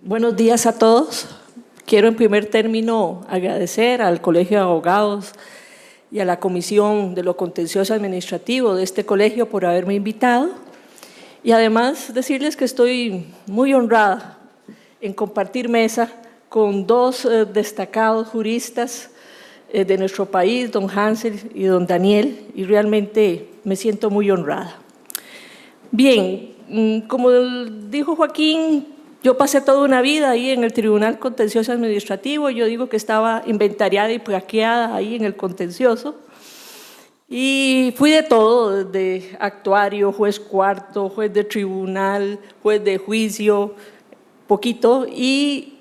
Buenos días a todos. Quiero en primer término agradecer al Colegio de Abogados y a la Comisión de lo Contencioso Administrativo de este colegio por haberme invitado y además decirles que estoy muy honrada en compartir mesa con dos destacados juristas de nuestro país, don Hansel y don Daniel, y realmente me siento muy honrada. Bien, como dijo Joaquín, yo pasé toda una vida ahí en el Tribunal Contencioso Administrativo. Yo digo que estaba inventariada y plaqueada ahí en el contencioso. Y fui de todo, desde actuario, juez cuarto, juez de tribunal, juez de juicio, poquito. Y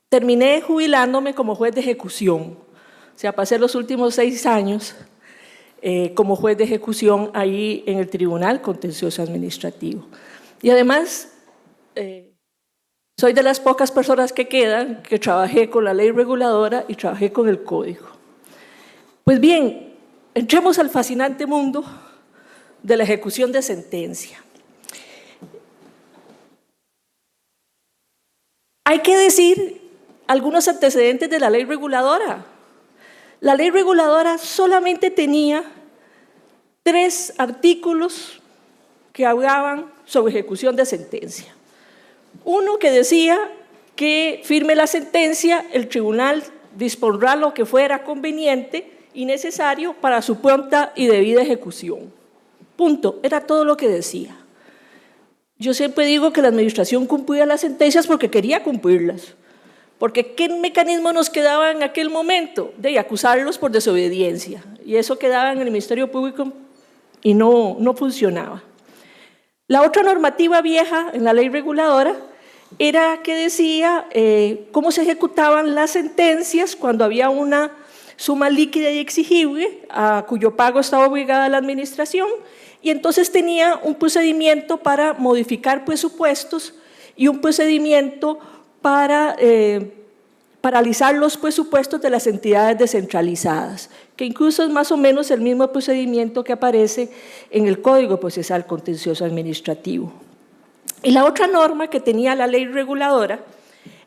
terminé jubilándome como juez de ejecución. O sea, pasé los últimos 6 años como juez de ejecución ahí en el Tribunal Contencioso Administrativo. Y además, soy de las pocas personas que quedan que trabajé con la ley reguladora y trabajé con el código. Pues bien, entremos al fascinante mundo de la ejecución de sentencia. Hay que decir algunos antecedentes de la ley reguladora. La ley reguladora solamente tenía 3 artículos que hablaban sobre ejecución de sentencia. Uno que decía que firme la sentencia, el tribunal dispondrá lo que fuera conveniente y necesario para su pronta y debida ejecución. Punto, era todo lo que decía. Yo siempre digo que la administración cumplía las sentencias porque quería cumplirlas. Porque ¿qué mecanismo nos quedaba en aquel momento? De acusarlos por desobediencia. Y eso quedaba en el Ministerio Público y no funcionaba. La otra normativa vieja en la ley reguladora era que decía cómo se ejecutaban las sentencias cuando había una suma líquida y exigible a cuyo pago estaba obligada la administración, y entonces tenía un procedimiento para modificar presupuestos y un procedimiento para paralizar los presupuestos de las entidades descentralizadas, que incluso es más o menos el mismo procedimiento que aparece en el Código Procesal Contencioso Administrativo. Y la otra norma que tenía la ley reguladora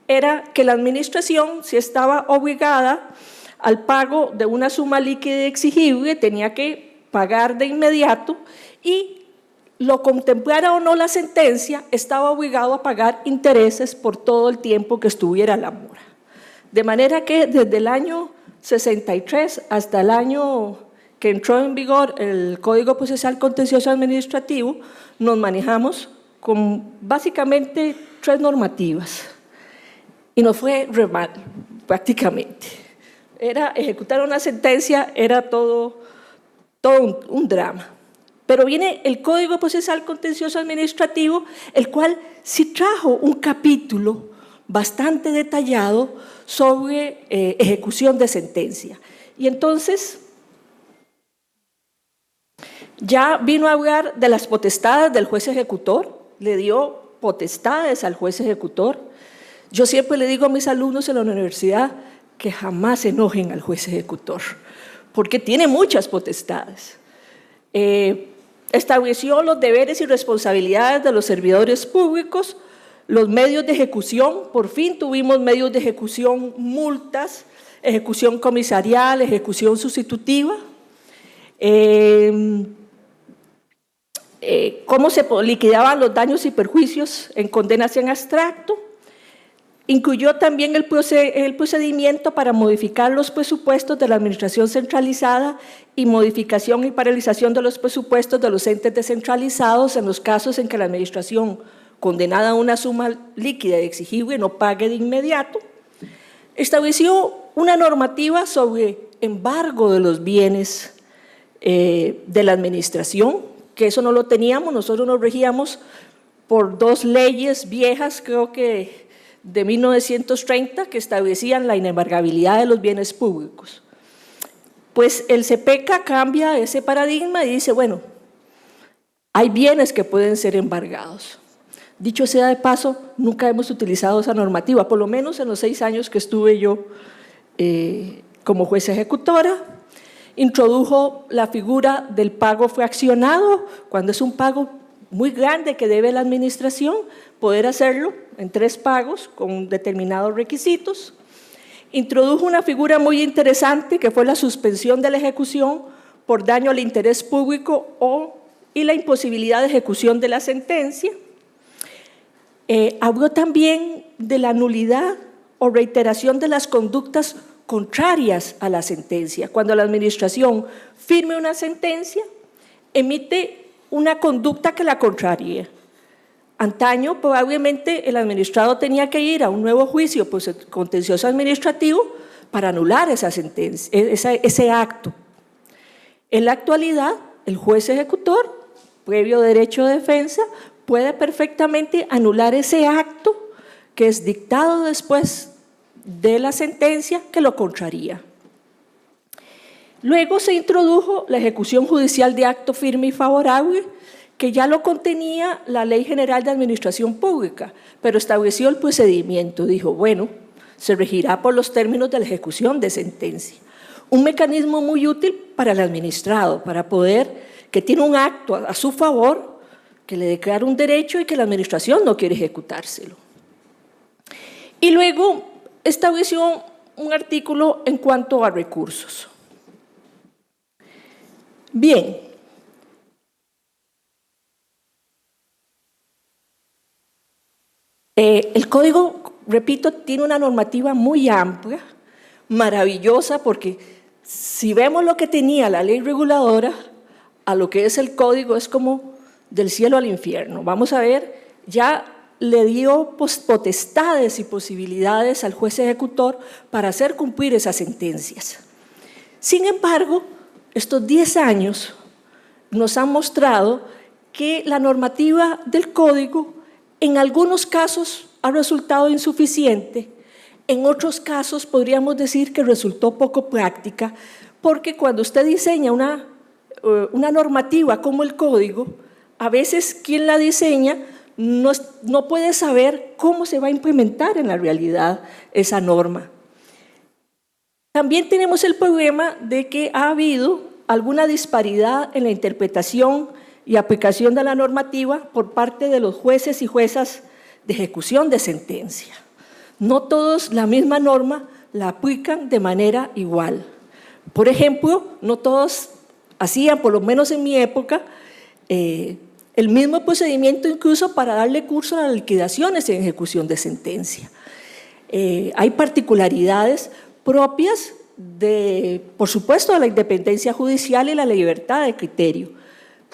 era que la administración, si estaba obligada al pago de una suma líquida exigible, tenía que pagar de inmediato y lo contemplara o no la sentencia, estaba obligado a pagar intereses por todo el tiempo que estuviera la mora. De manera que desde el año 63 hasta el año que entró en vigor el Código Procesal Contencioso Administrativo, nos manejamos con básicamente 3 normativas. Y nos fue re mal, prácticamente. Ejecutar una sentencia era todo un drama. Pero viene el Código Procesal Contencioso Administrativo, el cual sí trajo un capítulo bastante detallado sobre ejecución de sentencia. Y entonces ya vino a hablar de las potestades del juez ejecutor, le dio potestades al juez ejecutor. Yo siempre le digo a mis alumnos en la universidad que jamás se enojen al juez ejecutor, porque tiene muchas potestades. Estableció los deberes y responsabilidades de los servidores públicos, los medios de ejecución. Por fin tuvimos medios de ejecución, multas, ejecución comisarial, ejecución sustitutiva, cómo se liquidaban los daños y perjuicios en condenas en abstracto. Incluyó también el procedimiento para modificar los presupuestos de la administración centralizada y modificación y paralización de los presupuestos de los entes descentralizados en los casos en que la administración condenada a una suma líquida y exigible no pague de inmediato. Estableció una normativa sobre embargo de los bienes de la administración, que eso no lo teníamos. Nosotros nos regíamos por 2 leyes viejas, creo que de 1930, que establecían la inembargabilidad de los bienes públicos. Pues el CPECA cambia ese paradigma y dice, bueno, hay bienes que pueden ser embargados. Dicho sea de paso, nunca hemos utilizado esa normativa, por lo menos en los 6 años que estuve yo como juez ejecutora. Introdujo la figura del pago fraccionado, cuando es un pago muy grande que debe la administración, poder hacerlo en 3 pagos con determinados requisitos. Introdujo una figura muy interesante que fue la suspensión de la ejecución por daño al interés público y la imposibilidad de ejecución de la sentencia. Habló también de la nulidad o reiteración de las conductas contrarias a la sentencia. Cuando la administración firme una sentencia, emite una conducta que la contrarie. Antaño, probablemente, el administrado tenía que ir a un nuevo juicio contencioso administrativo para anular esa sentencia, ese acto. En la actualidad, el juez ejecutor, previo derecho de defensa, puede perfectamente anular ese acto que es dictado después de la sentencia que lo contraría. Luego se introdujo la ejecución judicial de acto firme y favorable, que ya lo contenía la Ley General de Administración Pública, pero estableció el procedimiento. Dijo, bueno, se regirá por los términos de la ejecución de sentencia. Un mecanismo muy útil para el administrado, para poder, que tiene un acto a su favor, que le declara un derecho y que la administración no quiere ejecutárselo. Y luego estableció un artículo en cuanto a recursos. Bien. El código, repito, tiene una normativa muy amplia, maravillosa, porque si vemos lo que tenía la ley reguladora, a lo que es el código es como del cielo al infierno. Vamos a ver, ya le dio potestades y posibilidades al juez ejecutor para hacer cumplir esas sentencias. Sin embargo, estos 10 años nos han mostrado que la normativa del código en algunos casos ha resultado insuficiente, en otros casos podríamos decir que resultó poco práctica, porque cuando usted diseña una normativa como el código, a veces quien la diseña no puede saber cómo se va a implementar en la realidad esa norma. También tenemos el problema de que ha habido alguna disparidad en la interpretación y aplicación de la normativa por parte de los jueces y juezas de ejecución de sentencia. No todos la misma norma la aplican de manera igual. Por ejemplo, no todos hacían, por lo menos en mi época, el mismo procedimiento incluso para darle curso a las liquidaciones en ejecución de sentencia. Hay particularidades propias por supuesto, de la independencia judicial y la libertad de criterio,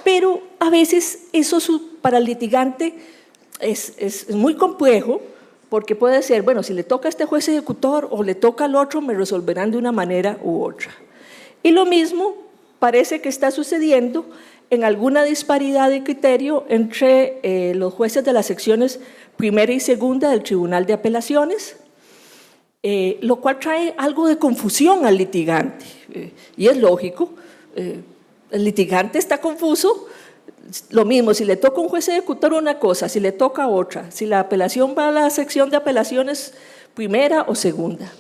pero a veces eso para el litigante es muy complejo, porque puede ser, bueno, si le toca a este juez ejecutor o le toca al otro, me resolverán de una manera u otra. Y lo mismo parece que está sucediendo en alguna disparidad de criterio entre los jueces de las secciones primera y segunda del Tribunal de Apelaciones, lo cual trae algo de confusión al litigante. Y es lógico, el litigante está confuso. Lo mismo, si le toca a un juez ejecutor una cosa, si le toca a otra, si la apelación va a la sección de apelaciones primera o segunda.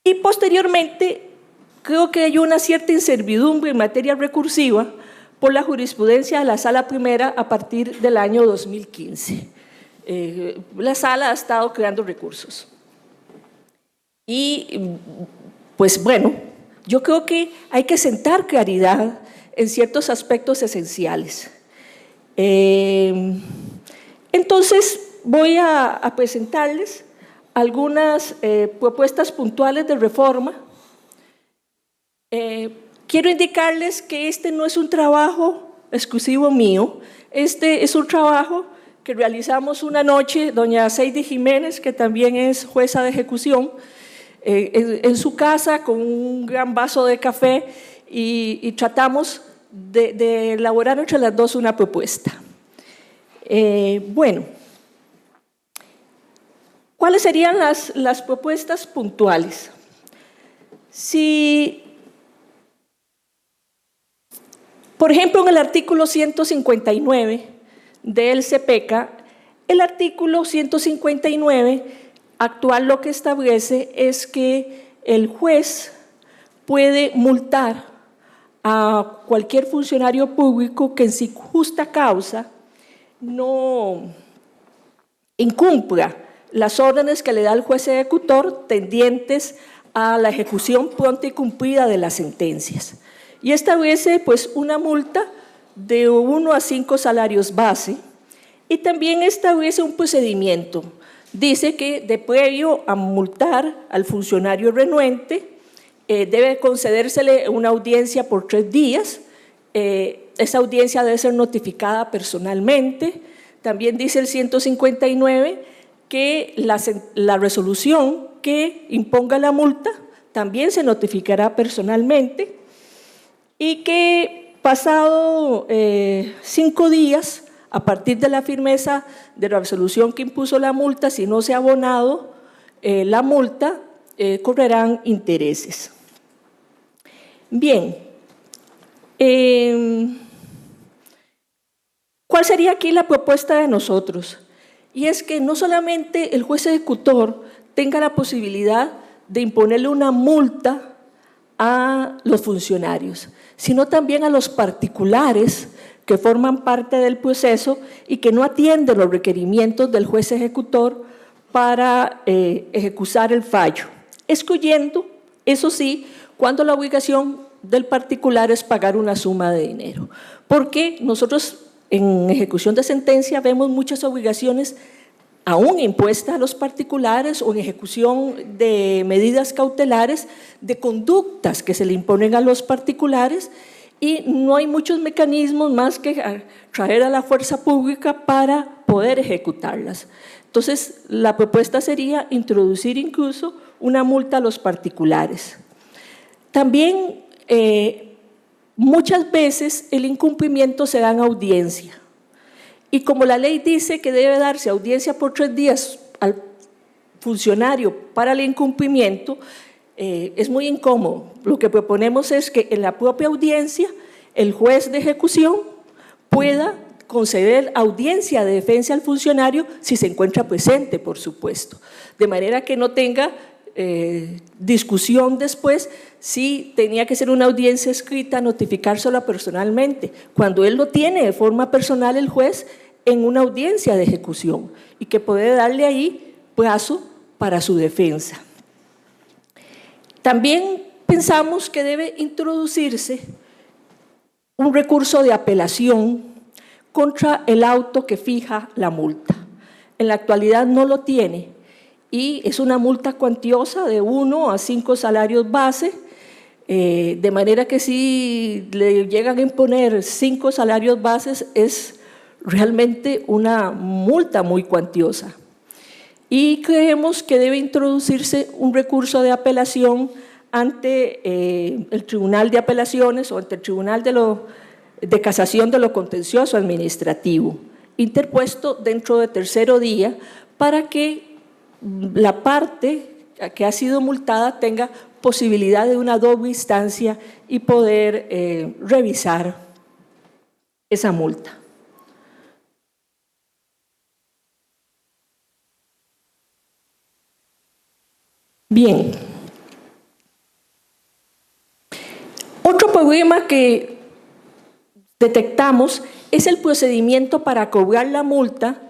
Y posteriormente, creo que hay una cierta inservidumbre en materia recursiva por la jurisprudencia de la Sala Primera a partir del año 2015. La Sala ha estado creando recursos. Y, pues bueno, yo creo que hay que sentar claridad en ciertos aspectos esenciales. Entonces, voy a presentarles algunas propuestas puntuales de reforma. Quiero indicarles que este no es un trabajo exclusivo mío, este es un trabajo que realizamos una noche, doña Seide Jiménez, que también es jueza de ejecución, en su casa con un gran vaso de café y tratamos de elaborar entre las dos una propuesta. Bueno, ¿cuáles serían las propuestas puntuales? Si, por ejemplo, en el artículo 159 del CPECA, el artículo 159 actual lo que establece es que el juez puede multar a cualquier funcionario público que en su justa causa no incumpla las órdenes que le da el juez ejecutor tendientes a la ejecución pronta y cumplida de las sentencias. Y establece pues una multa de 1 a 5 salarios base y también establece un procedimiento. Dice que de previo a multar al funcionario renuente, debe concedérsele una audiencia por 3 días. Esa audiencia debe ser notificada personalmente. También dice el 159 que la resolución que imponga la multa también se notificará personalmente y que pasado 5 días, a partir de la firmeza de la resolución que impuso la multa, si no se ha abonado la multa, correrán intereses. Bien, ¿cuál sería aquí la propuesta de nosotros? Y es que no solamente el juez ejecutor tenga la posibilidad de imponerle una multa a los funcionarios, sino también a los particulares que forman parte del proceso y que no atienden los requerimientos del juez ejecutor para ejecutar el fallo, excluyendo, eso sí, cuando la obligación del particular es pagar una suma de dinero. Porque nosotros en ejecución de sentencia vemos muchas obligaciones aún impuestas a los particulares o en ejecución de medidas cautelares de conductas que se le imponen a los particulares y no hay muchos mecanismos más que traer a la fuerza pública para poder ejecutarlas. Entonces, la propuesta sería introducir incluso una multa a los particulares. También, muchas veces el incumplimiento se da en audiencia. Y como la ley dice que debe darse audiencia por 3 días al funcionario para el incumplimiento, es muy incómodo. Lo que proponemos es que en la propia audiencia el juez de ejecución pueda conceder audiencia de defensa al funcionario si se encuentra presente, por supuesto, de manera que no tenga discusión después si tenía que ser una audiencia escrita, notificársela personalmente, cuando él lo tiene de forma personal el juez en una audiencia de ejecución y que puede darle ahí plazo para su defensa. También pensamos que debe introducirse un recurso de apelación contra el auto que fija la multa. En la actualidad no lo tiene y es una multa cuantiosa de 1 a 5 salarios base, de manera que si le llegan a imponer 5 salarios bases es realmente una multa muy cuantiosa. Y creemos que debe introducirse un recurso de apelación ante el Tribunal de Apelaciones o ante el Tribunal de Casación de lo Contencioso Administrativo, interpuesto dentro de 3er día para que la parte que ha sido multada tenga posibilidad de una doble instancia y poder revisar esa multa. Bien. Otro problema que detectamos es el procedimiento para cobrar la multa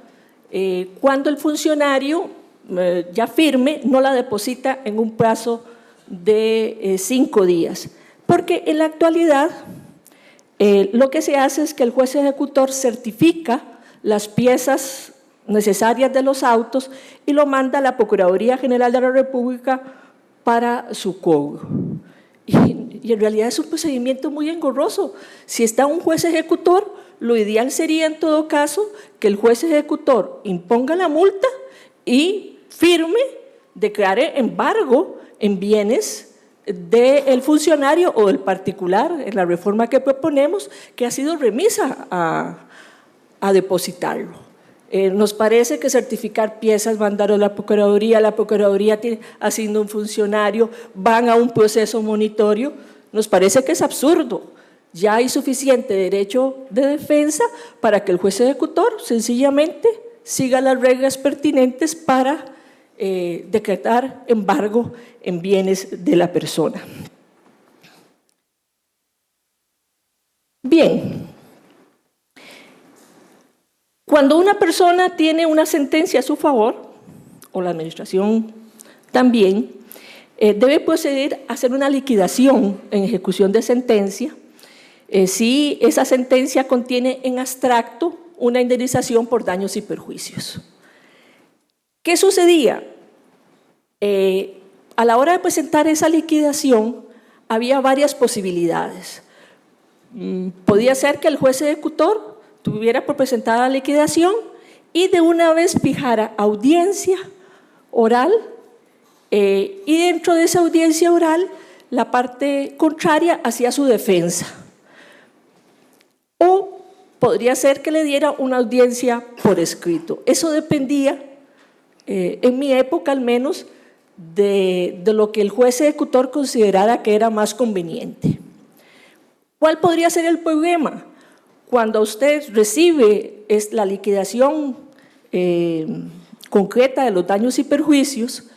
cuando el funcionario ya firme no la deposita en un plazo de 5 días. Porque en la actualidad lo que se hace es que el juez ejecutor certifica las piezas necesarias de los autos y lo manda a la Procuraduría General de la República para su cobro. Y en realidad es un procedimiento muy engorroso. Si está un juez ejecutor, lo ideal sería en todo caso que el juez ejecutor imponga la multa y firme, declare embargo en bienes del funcionario o del particular, en la reforma que proponemos, que ha sido remisa a depositarlo. Nos parece que certificar piezas, mandarlo a la Procuraduría asigna un funcionario, van a un proceso monitorio, nos parece que es absurdo. Ya hay suficiente derecho de defensa para que el juez ejecutor sencillamente siga las reglas pertinentes para decretar embargo en bienes de la persona. Bien, cuando una persona tiene una sentencia a su favor, o la administración también, debe proceder a hacer una liquidación en ejecución de sentencia si esa sentencia contiene en abstracto una indemnización por daños y perjuicios. ¿Qué sucedía? A la hora de presentar esa liquidación había varias posibilidades. Podía ser que el juez ejecutor tuviera por presentar la liquidación y de una vez fijara audiencia oral y dentro de esa audiencia oral la parte contraria hacía su defensa. O podría ser que le diera una audiencia por escrito. Eso dependía, en mi época al menos, de lo que el juez ejecutor considerara que era más conveniente. ¿Cuál podría ser el problema? Cuando usted recibe la liquidación concreta de los daños y perjuicios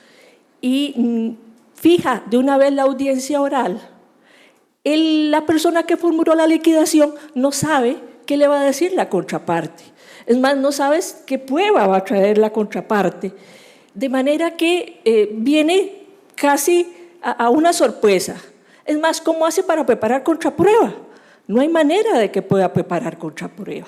y fija de una vez la audiencia oral, la persona que formuló la liquidación no sabe qué le va a decir la contraparte. Es más, no sabes qué prueba va a traer la contraparte. De manera que viene casi a una sorpresa. Es más, ¿cómo hace para preparar contraprueba? No hay manera de que pueda preparar contraprueba.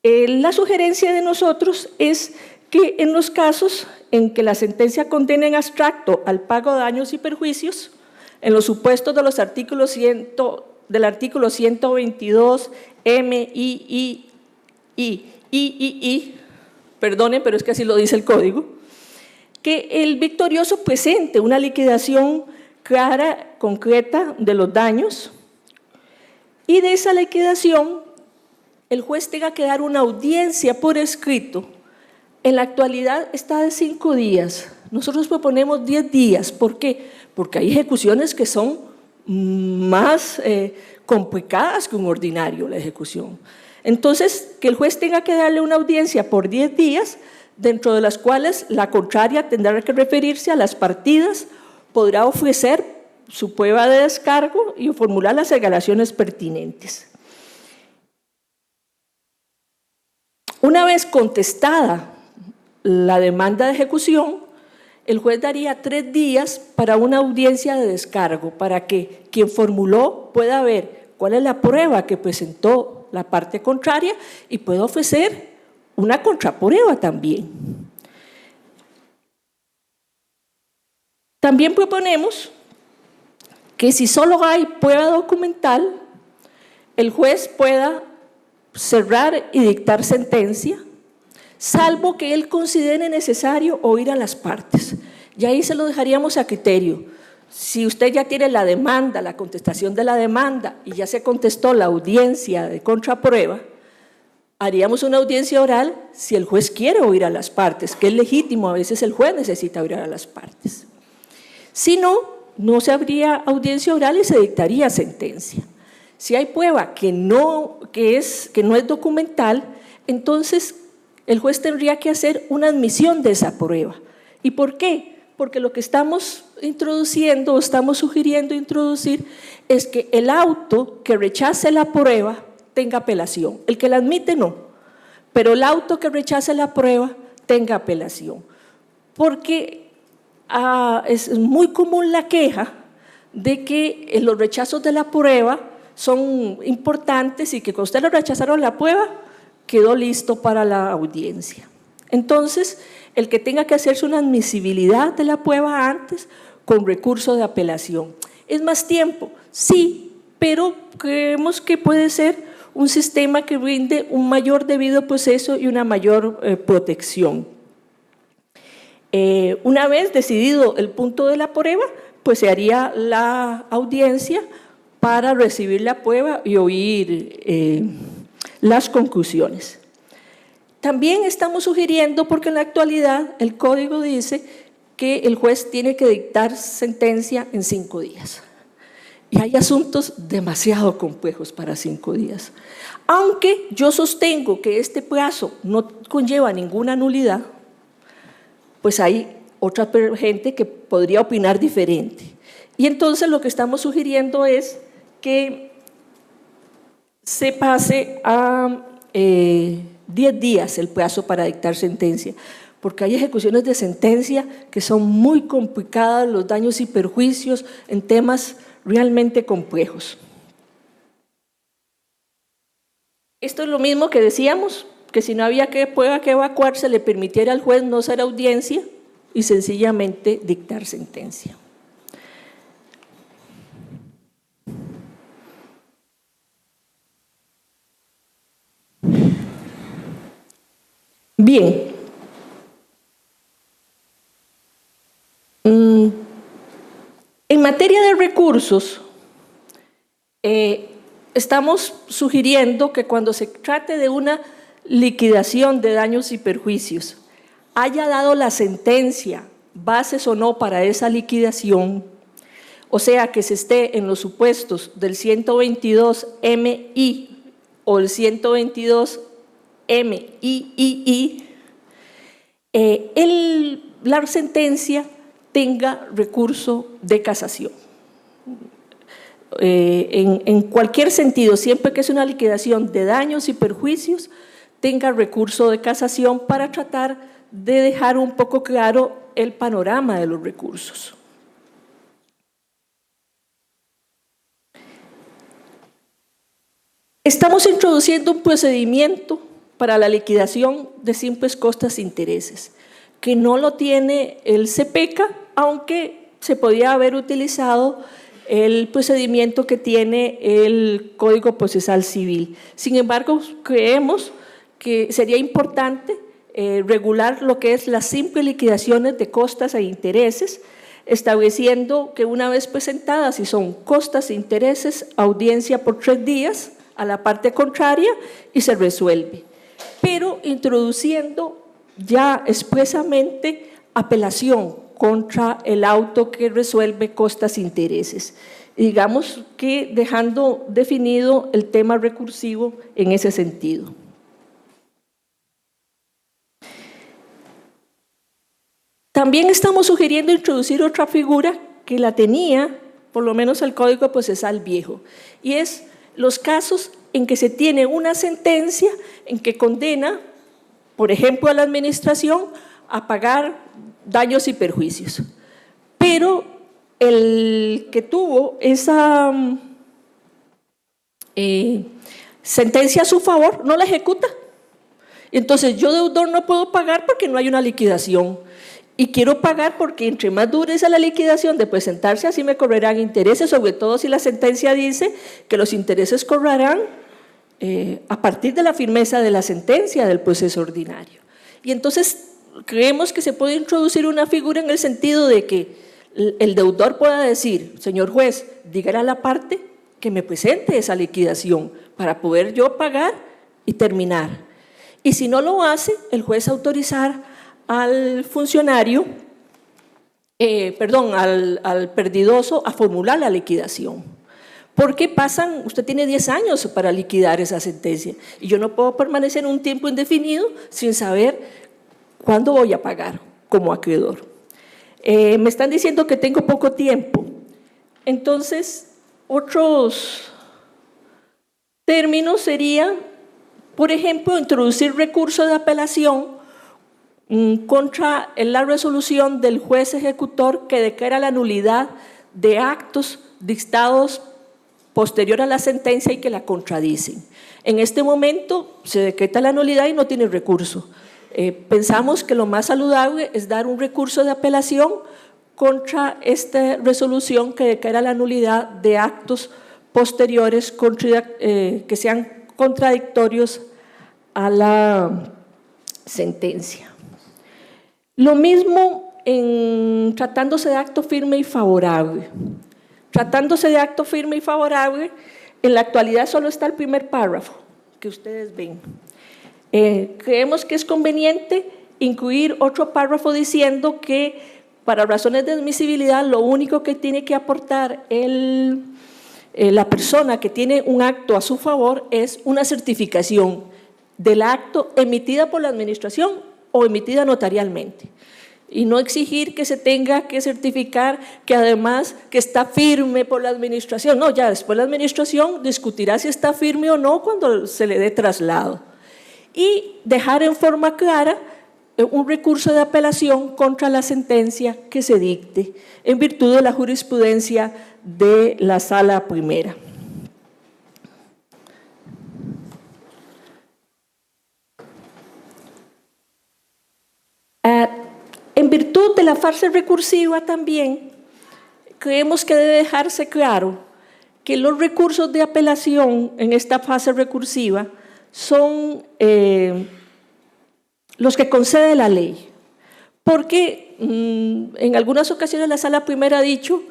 La sugerencia de nosotros es que en los casos en que la sentencia condena en abstracto al pago de daños y perjuicios, en los supuestos de los artículos del artículo 122 M, I, perdonen, pero es que así lo dice el código, que el victorioso presente una liquidación clara, concreta de los daños y de esa liquidación el juez tenga que dar una audiencia por escrito. En la actualidad está de 5 días, nosotros proponemos 10 días. ¿Por qué? Porque hay ejecuciones que son más complicadas que un ordinario, la ejecución. Entonces, que el juez tenga que darle una audiencia por 10 días, dentro de las cuales la contraria tendrá que referirse a las partidas, podrá ofrecer su prueba de descargo y formular las alegaciones pertinentes. Una vez contestada la demanda de ejecución, el juez daría 3 días para una audiencia de descargo, para que quien formuló pueda ver cuál es la prueba que presentó la parte contraria y pueda ofrecer una contraprueba también. También proponemos que si solo hay prueba documental, el juez pueda cerrar y dictar sentencia, salvo que él considere necesario oír a las partes. Y ahí se lo dejaríamos a criterio. Si usted ya tiene la demanda, la contestación de la demanda y ya se contestó la audiencia de contraprueba, haríamos una audiencia oral si el juez quiere oír a las partes, que es legítimo, a veces el juez necesita oír a las partes. Si no, no se habría audiencia oral y se dictaría sentencia. Si hay prueba que no es documental, entonces el juez tendría que hacer una admisión de esa prueba. ¿Y por qué? Porque lo que estamos introduciendo o estamos sugiriendo introducir es que el auto que rechace la prueba tenga apelación. El que la admite no, pero el auto que rechace la prueba tenga apelación. Porque es muy común la queja de que los rechazos de la prueba son importantes y que cuando usted lo rechazaron la prueba, quedó listo para la audiencia. Entonces, el que tenga que hacerse una admisibilidad de la prueba antes con recurso de apelación. ¿Es más tiempo? Sí, pero creemos que puede ser un sistema que brinde un mayor debido proceso y una mayor protección. Una vez decidido el punto de la prueba, pues se haría la audiencia para recibir la prueba y oír las conclusiones. También estamos sugiriendo, porque en la actualidad el código dice que el juez tiene que dictar sentencia en 5 días. Y hay asuntos demasiado complejos para 5 días. Aunque yo sostengo que este plazo no conlleva ninguna nulidad, pues hay otra gente que podría opinar diferente. Y entonces lo que estamos sugiriendo es que se pase a 10 días el plazo para dictar sentencia, porque hay ejecuciones de sentencia que son muy complicadas, los daños y perjuicios en temas realmente complejos. Esto es lo mismo que decíamos, que si no había prueba que evacuar, se le permitiera al juez no hacer audiencia y sencillamente dictar sentencia. Bien. En materia de recursos, estamos sugiriendo que cuando se trate de una liquidación de daños y perjuicios, haya dado la sentencia bases o no para esa liquidación, o sea, que se esté en los supuestos del 122 MI o el 122 MIII, la sentencia tenga recurso de casación. En cualquier sentido, siempre que es una liquidación de daños y perjuicios, tenga recurso de casación para tratar de dejar un poco claro el panorama de los recursos. Estamos introduciendo un procedimiento para la liquidación de simples costas e intereses, que no lo tiene el CPECA, aunque se podía haber utilizado el procedimiento que tiene el Código Procesal Civil. Sin embargo, creemos que sería importante regular lo que es las simples liquidaciones de costas e intereses, estableciendo que una vez presentadas, si son costas e intereses, audiencia por 3 días a la parte contraria y se resuelve, pero introduciendo ya expresamente apelación contra el auto que resuelve costas e intereses. Digamos que dejando definido el tema recursivo en ese sentido. También estamos sugiriendo introducir otra figura que la tenía, por lo menos el Código Procesal Viejo, y es los casos en que se tiene una sentencia en que condena, por ejemplo, a la administración a pagar daños y perjuicios, pero el que tuvo esa sentencia a su favor no la ejecuta. Entonces yo, deudor, no puedo pagar porque no hay una liquidación, y quiero pagar porque entre más dure esa la liquidación de presentarse, así me correrán intereses, sobre todo si la sentencia dice que los intereses correrán a partir de la firmeza de la sentencia del proceso ordinario. Y entonces creemos que se puede introducir una figura en el sentido de que el deudor pueda decir: señor juez, dígale a la parte que me presente esa liquidación para poder yo pagar y terminar. Y si no lo hace, el juez autorizar al funcionario, al perdidoso a formular la liquidación. Porque usted tiene 10 años para liquidar esa sentencia y yo no puedo permanecer un tiempo indefinido sin saber cuándo voy a pagar como acreedor. Me están diciendo que tengo poco tiempo, entonces otros términos serían, por ejemplo, introducir recurso de apelación contra la resolución del juez ejecutor que declara la nulidad de actos dictados posterior a la sentencia y que la contradicen. En este momento se decreta la nulidad y no tiene recurso. Pensamos que lo más saludable es dar un recurso de apelación contra esta resolución que declara la nulidad de actos posteriores que sean contradictorios a la sentencia. Lo mismo en tratándose de acto firme y favorable. Tratándose de acto firme y favorable, en la actualidad solo está el primer párrafo que ustedes ven. Creemos que es conveniente incluir otro párrafo diciendo que para razones de admisibilidad lo único que tiene que aportar la persona que tiene un acto a su favor es una certificación del acto emitida por la administración o emitida notarialmente. y no exigir que se tenga que certificar que además que está firme por la administración. No, ya después la administración discutirá si está firme o no cuando se le dé traslado. Y dejar en forma clara un recurso de apelación contra la sentencia que se dicte en virtud de la jurisprudencia de la Sala Primera. En virtud de la fase recursiva también, creemos que debe dejarse claro que los recursos de apelación en esta fase recursiva son los que concede la ley, porque en algunas ocasiones la Sala Primera ha dicho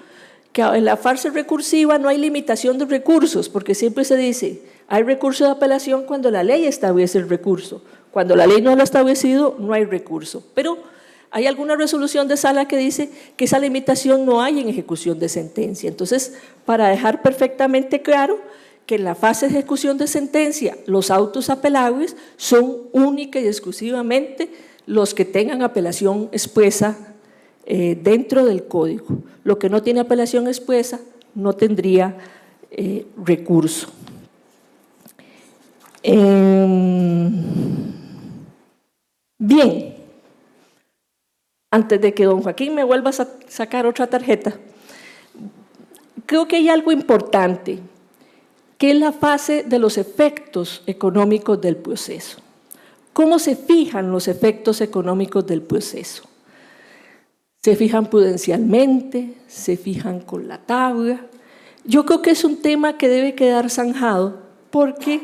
que en la fase recursiva no hay limitación de recursos, porque siempre se dice, hay recurso de apelación cuando la ley establece el recurso, cuando la ley no lo ha establecido, no hay recurso, pero hay alguna resolución de sala que dice que esa limitación no hay en ejecución de sentencia. Entonces, para dejar perfectamente claro que en la fase de ejecución de sentencia los autos apelables son única y exclusivamente los que tengan apelación expresa dentro del código. Lo que no tiene apelación expresa no tendría recurso. Bien. Antes de que don Joaquín me vuelva a sacar otra tarjeta, creo que hay algo importante, que es la fase de los efectos económicos del proceso. ¿Cómo se fijan los efectos económicos del proceso? ¿Se fijan prudencialmente? ¿Se fijan con la tabla? Yo creo que es un tema que debe quedar zanjado porque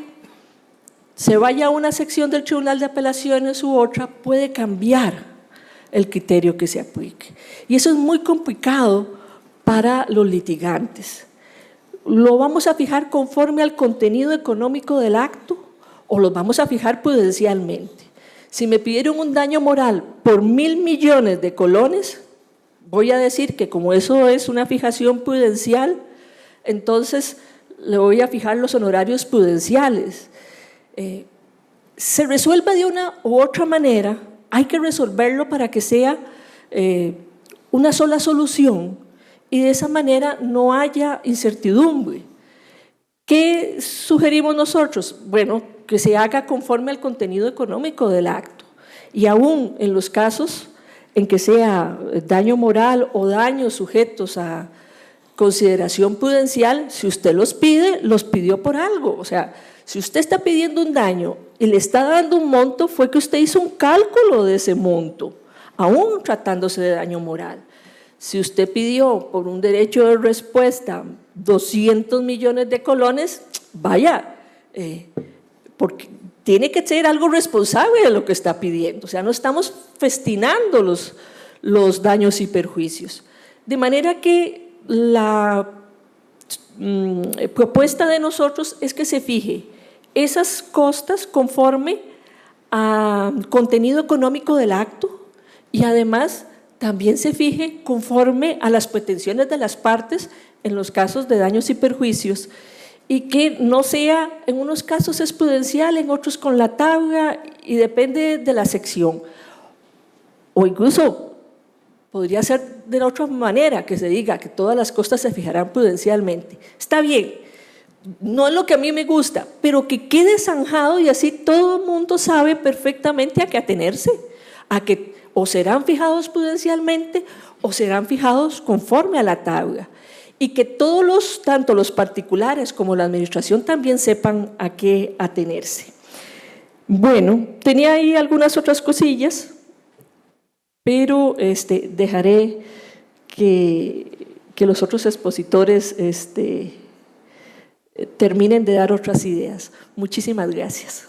se vaya a una sección del Tribunal de Apelaciones u otra, puede cambiar el criterio que se aplique. Y eso es muy complicado para los litigantes. ¿Lo vamos a fijar conforme al contenido económico del acto o lo vamos a fijar prudencialmente? Si me pidieron un daño moral por 1.000 millones de colones, voy a decir que como eso es una fijación prudencial, entonces le voy a fijar los honorarios prudenciales. Se resuelve de una u otra manera. Hay que resolverlo para que sea una sola solución y de esa manera no haya incertidumbre. ¿Qué sugerimos nosotros? Bueno, que se haga conforme al contenido económico del acto y aún en los casos en que sea daño moral o daños sujetos a consideración prudencial, si usted los pide, los pidió por algo. O sea, si usted está pidiendo un daño y le está dando un monto, fue que usted hizo un cálculo de ese monto, aún tratándose de daño moral. Si usted pidió por un derecho de respuesta 200 millones de colones, vaya, porque tiene que ser algo responsable de lo que está pidiendo. O sea, no estamos festinando los daños y perjuicios. De manera que la propuesta de nosotros es que se fije esas costas conforme al contenido económico del acto y además también se fije conforme a las pretensiones de las partes en los casos de daños y perjuicios y que no sea, en unos casos es prudencial, en otros con la tabla y depende de la sección. O incluso podría ser de la otra manera, que se diga que todas las costas se fijarán prudencialmente. Está bien, no es lo que a mí me gusta, pero que quede zanjado y así todo el mundo sabe perfectamente a qué atenerse, a que o serán fijados prudencialmente o serán fijados conforme a la tabla. Y que todos tanto los particulares como la administración también sepan a qué atenerse. Bueno, tenía ahí algunas otras cosillas, pero dejaré que los otros expositores terminen de dar otras ideas. Muchísimas gracias.